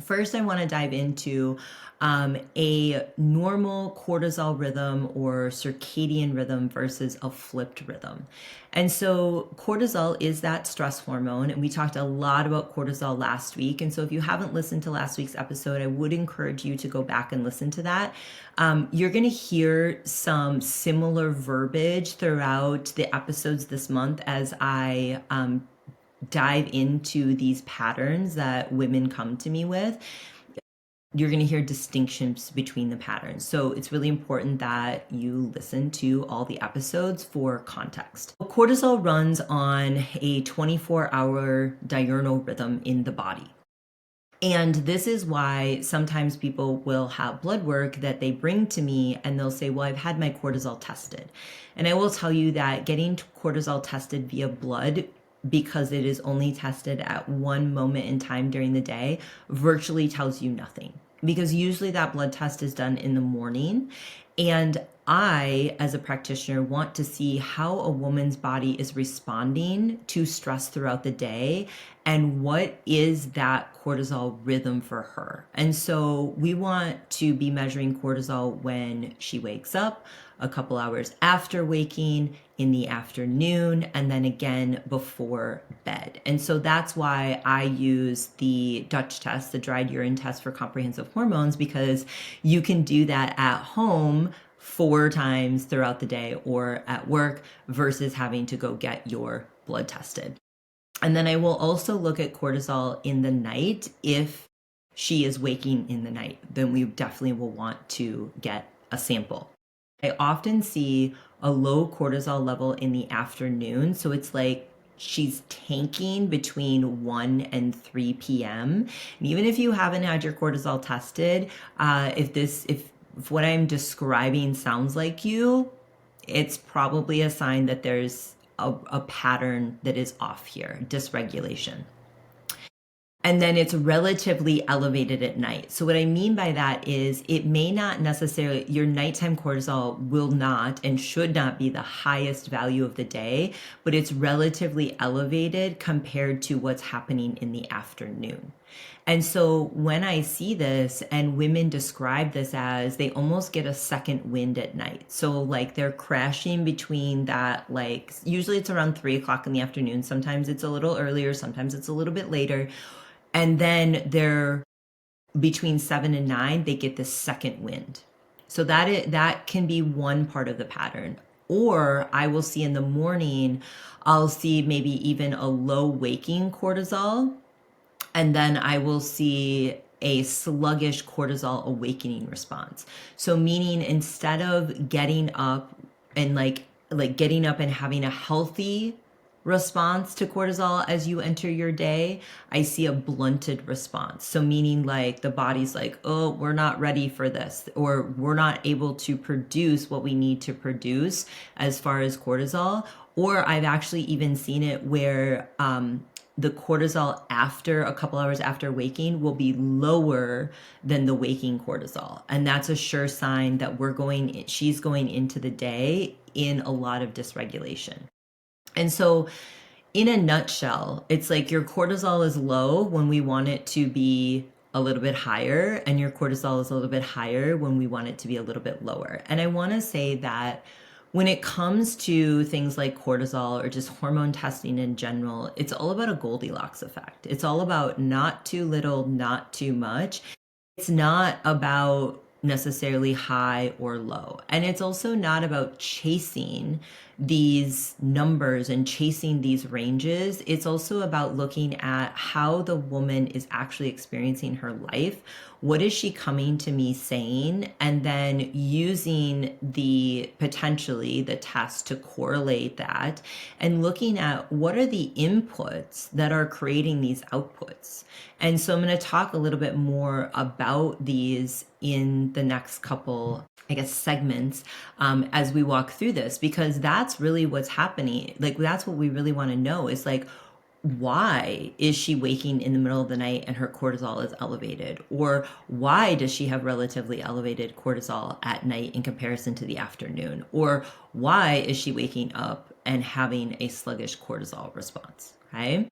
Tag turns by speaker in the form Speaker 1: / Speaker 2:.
Speaker 1: First, I want to dive into a normal cortisol rhythm or circadian rhythm versus a flipped rhythm. And so cortisol is that stress hormone, and we talked a lot about cortisol last week. And so if you haven't listened to last week's episode, I would encourage you to go back and listen to that. You're going to hear some similar verbiage throughout the episodes this month as I dive into these patterns that women come to me with. You're going to hear distinctions between the patterns. So it's really important that you listen to all the episodes for context. Cortisol runs on a 24-hour diurnal rhythm in the body. And this is why sometimes people will have blood work that they bring to me and they'll say, well, I've had my cortisol tested. And I will tell you that getting cortisol tested via blood, because it is only tested at one moment in time during the day, virtually tells you nothing. Because usually that blood test is done in the morning. And I, as a practitioner, want to see how a woman's body is responding to stress throughout the day and what is that cortisol rhythm for her. And so we want to be measuring cortisol when she wakes up, a couple hours after waking, in the afternoon, and then again before bed. And so that's why I use the Dutch test, the dried urine test for comprehensive hormones, because you can do that at home 4 times throughout the day or at work versus having to go get your blood tested. And then I will also look at cortisol in the night. If she is waking in the night, then we definitely will want to get a sample. I often see a low cortisol level in the afternoon. So it's like she's tanking between 1 and 3 p.m. And even if you haven't had your cortisol tested, if what I'm describing sounds like you, it's probably a sign that there's a pattern that is off here, dysregulation. And then it's relatively elevated at night. So what I mean by that is it may not necessarily, your nighttime cortisol will not and should not be the highest value of the day, but it's relatively elevated compared to what's happening in the afternoon. And so when I see this, and women describe this as they almost get a second wind at night. So like they're crashing between that, like usually it's around 3 o'clock in the afternoon. Sometimes it's a little earlier, sometimes it's a little bit later. And then they're between 7 and 9, they get this second wind. So that can be one part of the pattern. Or I will see in the morning, I'll see maybe even a low waking cortisol. And then I will see a sluggish cortisol awakening response. So meaning instead of getting up and like getting up and having a healthy response to cortisol as you enter your day, I see a blunted response. So meaning like the body's like, oh, we're not ready for this, or we're not able to produce what we need to produce as far as cortisol. Or I've actually even seen it where the cortisol after a couple hours after waking will be lower than the waking cortisol. And that's a sure sign that she's going into the day in a lot of dysregulation. And so in a nutshell, it's like your cortisol is low when we want it to be a little bit higher, and your cortisol is a little bit higher when we want it to be a little bit lower. And I want to say that when it comes to things like cortisol or just hormone testing in general, it's all about a Goldilocks effect. It's all about not too little, not too much. It's not about necessarily high or low. And it's also not about chasing these numbers and chasing these ranges. It's also about looking at how the woman is actually experiencing her life. What is she coming to me saying? And then using potentially the test to correlate that and looking at what are the inputs that are creating these outputs. And so I'm going to talk a little bit more about these in the next couple, segments as we walk through this, because that's really what's happening. Like, that's what we really want to know is like, why is she waking in the middle of the night and her cortisol is elevated? Or why does she have relatively elevated cortisol at night in comparison to the afternoon? Or why is she waking up and having a sluggish cortisol response? Okay.